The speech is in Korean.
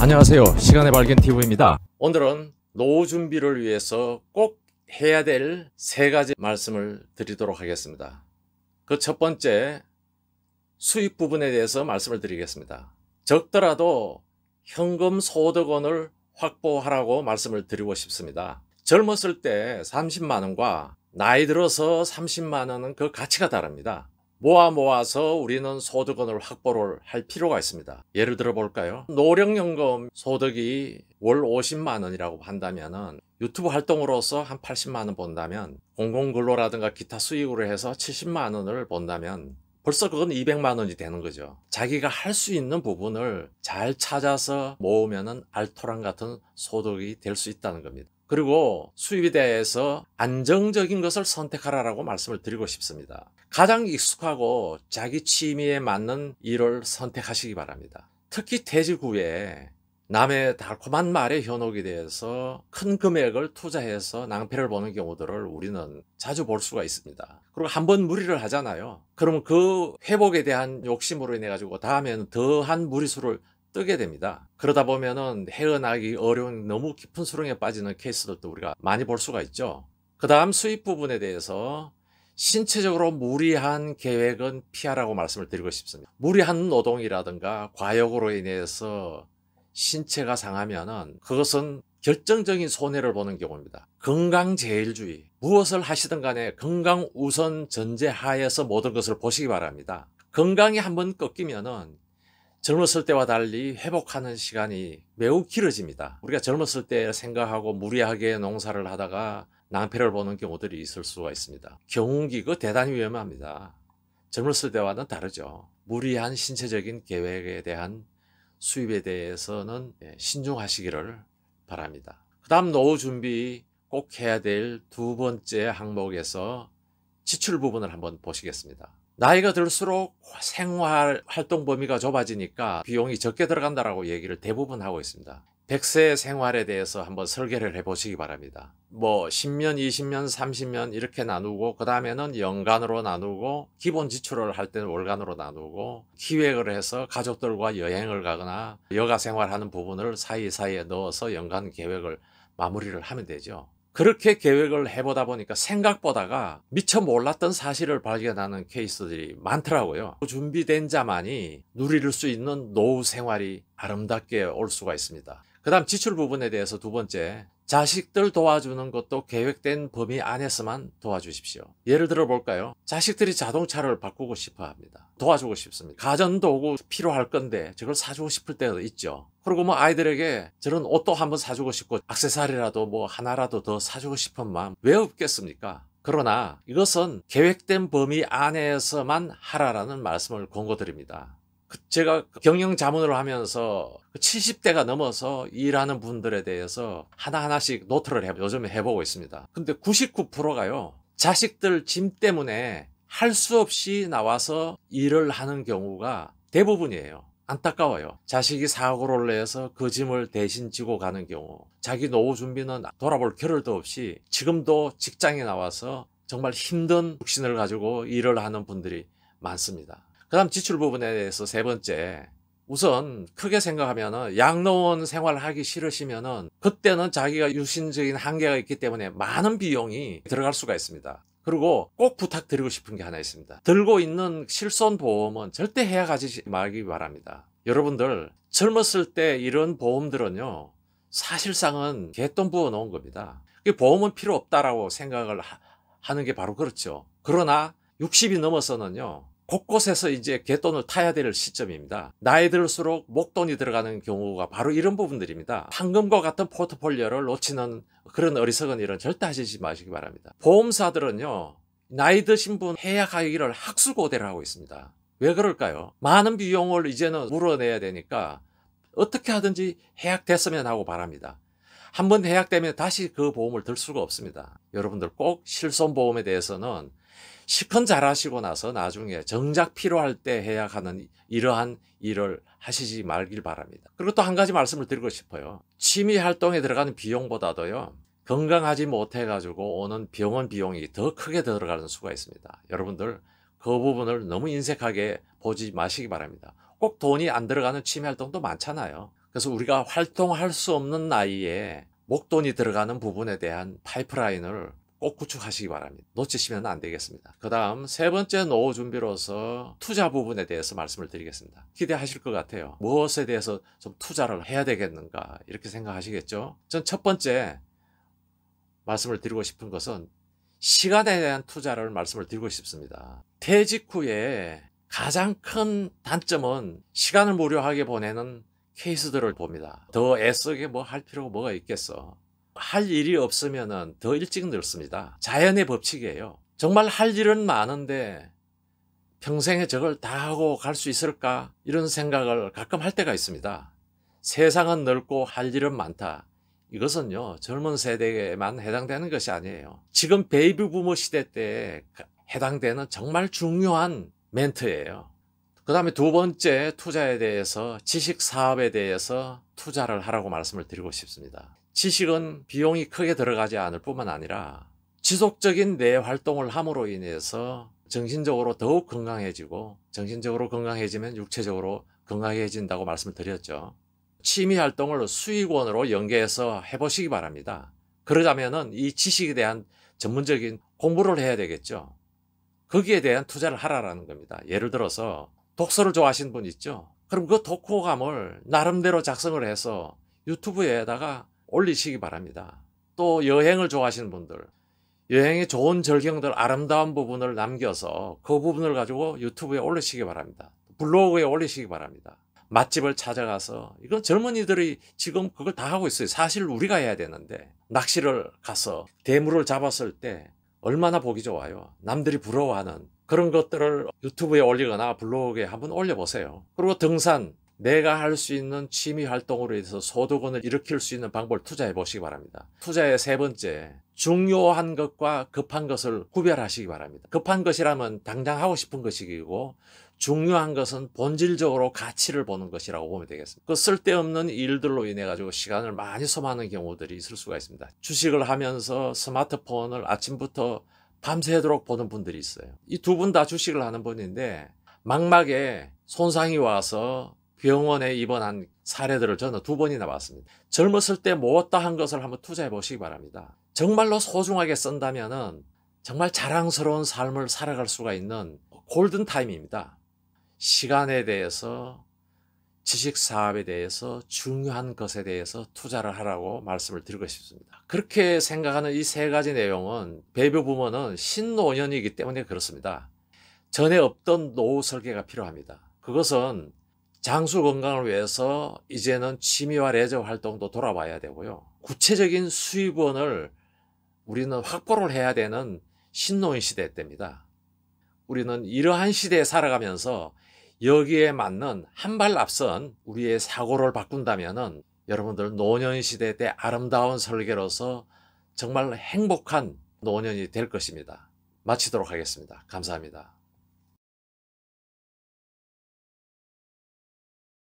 안녕하세요. 시간의 발견 TV입니다. 오늘은 노후 준비를 위해서 꼭 해야 될 3가지 말씀을 드리도록 하겠습니다. 그 첫 번째, 수입 부분에 대해서 말씀을 드리겠습니다. 적더라도 현금 소득원을 확보하라고 말씀을 드리고 싶습니다. 젊었을 때 30만원과 나이 들어서 30만원은 그 가치가 다릅니다. 모아서 우리는 소득원을 확보를 할 필요가 있습니다. 예를 들어 볼까요? 노령연금 소득이 월 50만원이라고 한다면은 유튜브 활동으로서 한 80만원 본다면 공공근로라든가 기타 수익으로 해서 70만원을 본다면 벌써 그건 200만원이 되는 거죠. 자기가 할 수 있는 부분을 잘 찾아서 모으면은 알토란 같은 소득이 될 수 있다는 겁니다. 그리고 수입에 대해서 안정적인 것을 선택하라고 말씀을 드리고 싶습니다. 가장 익숙하고 자기 취미에 맞는 일을 선택하시기 바랍니다. 특히 퇴직 후에 남의 달콤한 말에 현혹이 되어서 큰 금액을 투자해서 낭패를 보는 경우들을 우리는 자주 볼 수가 있습니다. 그리고 한번 무리를 하잖아요. 그러면 그 회복에 대한 욕심으로 인해 가지고 다음에는 더한 무리수를 뜨게 됩니다. 그러다 보면은 헤어나기 어려운 너무 깊은 수렁에 빠지는 케이스들도 우리가 많이 볼 수가 있죠. 그 다음 수입 부분에 대해서 신체적으로 무리한 계획은 피하라고 말씀을 드리고 싶습니다. 무리한 노동이라든가 과욕으로 인해서 신체가 상하면은 그것은 결정적인 손해를 보는 경우입니다. 건강제일주의, 무엇을 하시든 간에 건강 우선 전제 하에서 모든 것을 보시기 바랍니다. 건강이 한번 꺾이면은 젊었을 때와 달리 회복하는 시간이 매우 길어집니다. 우리가 젊었을 때 생각하고 무리하게 농사를 하다가 낭패를 보는 경우들이 있을 수가 있습니다. 경운기 그 대단히 위험합니다. 젊었을 때와는 다르죠. 무리한 신체적인 계획에 대한 수입에 대해서는 신중하시기를 바랍니다. 그 다음 노후 준비 꼭 해야 될 2번째 항목에서 지출 부분을 한번 보시겠습니다. 나이가 들수록 생활 활동 범위가 좁아지니까 비용이 적게 들어간다라고 얘기를 대부분 하고 있습니다. 100세 생활에 대해서 한번 설계를 해 보시기 바랍니다. 뭐 10년, 20년, 30년 이렇게 나누고 그 다음에는 연간으로 나누고 기본 지출을 할 때는 월간으로 나누고 기획을 해서 가족들과 여행을 가거나 여가 생활하는 부분을 사이사이에 넣어서 연간 계획을 마무리를 하면 되죠. 그렇게 계획을 해보다 보니까 생각보다가 미처 몰랐던 사실을 발견하는 케이스들이 많더라고요. 준비된 자만이 누릴 수 있는 노후 생활이 아름답게 올 수가 있습니다. 그 다음 지출 부분에 대해서 2번째, 자식들 도와주는 것도 계획된 범위 안에서만 도와주십시오. 예를 들어 볼까요? 자식들이 자동차를 바꾸고 싶어 합니다. 도와주고 싶습니다. 가전도구 필요할 건데 저걸 사주고 싶을 때도 있죠. 그리고 뭐 아이들에게 저런 옷도 한번 사주고 싶고 액세서리라도 뭐 하나라도 더 사주고 싶은 마음 왜 없겠습니까? 그러나 이것은 계획된 범위 안에서만 하라라는 말씀을 권고드립니다. 제가 경영 자문을 하면서 70대가 넘어서 일하는 분들에 대해서 하나하나씩 노트를 요즘에 해보고 있습니다. 근데 99%가요. 자식들 짐 때문에 할 수 없이 나와서 일을 하는 경우가 대부분이에요. 안타까워요. 자식이 사고를 내서 그 짐을 대신 지고 가는 경우, 자기 노후 준비는 돌아볼 겨를도 없이 지금도 직장에 나와서 정말 힘든 육신을 가지고 일을 하는 분들이 많습니다. 그 다음 지출 부분에 대해서 3번째, 우선 크게 생각하면은 양로원 생활하기 싫으시면은 그때는 자기가 유신적인 한계가 있기 때문에 많은 비용이 들어갈 수가 있습니다. 그리고 꼭 부탁드리고 싶은 게 하나 있습니다. 들고 있는 실손보험은 절대 해약하지 말기 바랍니다. 여러분들 젊었을 때 이런 보험들은요, 사실상은 개돈 부어 놓은 겁니다. 보험은 필요 없다라고 생각을 하는 게 바로 그렇죠. 그러나 60이 넘어서는요, 곳곳에서 이제 갯돈을 타야 될 시점입니다. 나이 들수록 목돈이 들어가는 경우가 바로 이런 부분들입니다. 황금과 같은 포트폴리오를 놓치는 그런 어리석은 일은 절대 하시지 마시기 바랍니다. 보험사들은요, 나이 드신 분 해약하기를 학수고대를 하고 있습니다. 왜 그럴까요? 많은 비용을 이제는 물어내야 되니까 어떻게 하든지 해약됐으면 하고 바랍니다. 한번 해약되면 다시 그 보험을 들 수가 없습니다. 여러분들 꼭 실손보험에 대해서는 실컷 잘하시고 나서 나중에 정작 필요할 때 해약하는 이러한 일을 하시지 말길 바랍니다. 그리고 또 한 가지 말씀을 드리고 싶어요. 취미 활동에 들어가는 비용보다도요, 건강하지 못해가지고 오는 병원 비용이 더 크게 들어가는 수가 있습니다. 여러분들 그 부분을 너무 인색하게 보지 마시기 바랍니다. 꼭 돈이 안 들어가는 취미 활동도 많잖아요. 그래서 우리가 활동할 수 없는 나이에 목돈이 들어가는 부분에 대한 파이프라인을 꼭 구축하시기 바랍니다. 놓치시면 안 되겠습니다. 그 다음 세 번째 노후 준비로서 투자 부분에 대해서 말씀을 드리겠습니다. 기대하실 것 같아요. 무엇에 대해서 좀 투자를 해야 되겠는가 이렇게 생각하시겠죠. 전 첫 번째 말씀을 드리고 싶은 것은 시간에 대한 투자를 말씀을 드리고 싶습니다. 퇴직 후에 가장 큰 단점은 시간을 무료하게 보내는 케이스들을 봅니다. 더 애쓰게 뭐 할 필요가 뭐가 있겠어. 할 일이 없으면 더 일찍 늙습니다. 자연의 법칙이에요. 정말 할 일은 많은데 평생에 저걸 다 하고 갈 수 있을까? 이런 생각을 가끔 할 때가 있습니다. 세상은 넓고 할 일은 많다. 이것은요, 젊은 세대에만 해당되는 것이 아니에요. 지금 베이비 부머 시대 때 해당되는 정말 중요한 멘트예요. 그 다음에 두 번째 투자에 대해서 지식 사업에 대해서 투자를 하라고 말씀을 드리고 싶습니다. 지식은 비용이 크게 들어가지 않을 뿐만 아니라 지속적인 뇌 활동을 함으로 인해서 정신적으로 더욱 건강해지고 정신적으로 건강해지면 육체적으로 건강해진다고 말씀을 드렸죠. 취미 활동을 수익원으로 연계해서 해보시기 바랍니다. 그러자면은 이 지식에 대한 전문적인 공부를 해야 되겠죠. 거기에 대한 투자를 하라라는 겁니다. 예를 들어서 독서를 좋아하시는 분 있죠. 그럼 그 독후감을 나름대로 작성을 해서 유튜브에다가 올리시기 바랍니다. 또 여행을 좋아하시는 분들, 여행의 좋은 절경들, 아름다운 부분을 남겨서 그 부분을 가지고 유튜브에 올리시기 바랍니다. 블로그에 올리시기 바랍니다. 맛집을 찾아가서, 이건 젊은이들이 지금 그걸 다 하고 있어요. 사실 우리가 해야 되는데, 낚시를 가서 대물을 잡았을 때 얼마나 보기 좋아요. 남들이 부러워하는 그런 것들을 유튜브에 올리거나 블로그에 한번 올려보세요. 그리고 등산, 내가 할 수 있는 취미 활동으로 해서 소득원을 일으킬 수 있는 방법을 투자해 보시기 바랍니다. 투자의 세 번째, 중요한 것과 급한 것을 구별하시기 바랍니다. 급한 것이라면 당장 하고 싶은 것이고, 중요한 것은 본질적으로 가치를 보는 것이라고 보면 되겠습니다. 그 쓸데없는 일들로 인해 가지고 시간을 많이 소모하는 경우들이 있을 수가 있습니다. 주식을 하면서 스마트폰을 아침부터 밤새도록 보는 분들이 있어요. 이 두 분 다 주식을 하는 분인데 막막에 손상이 와서 병원에 입원한 사례들을 저는 2번이나 봤습니다. 젊었을 때 못다 한 것을 한번 투자해 보시기 바랍니다. 정말로 소중하게 쓴다면은 정말 자랑스러운 삶을 살아갈 수가 있는 골든타임입니다. 시간에 대해서, 지식 사업에 대해서, 중요한 것에 대해서 투자를 하라고 말씀을 드리고 싶습니다. 그렇게 생각하는 이 세 가지 내용은 베이비 부머는 신노년이기 때문에 그렇습니다. 전에 없던 노후 설계가 필요합니다. 그것은 장수 건강을 위해서 이제는 취미와 레저 활동도 돌아봐야 되고요. 구체적인 수익원을 우리는 확보를 해야 되는 신노인 시대 때입니다. 우리는 이러한 시대에 살아가면서 여기에 맞는 한 발 앞선 우리의 사고를 바꾼다면은 여러분들 노년 시대 때 아름다운 설계로서 정말 행복한 노년이 될 것입니다. 마치도록 하겠습니다. 감사합니다.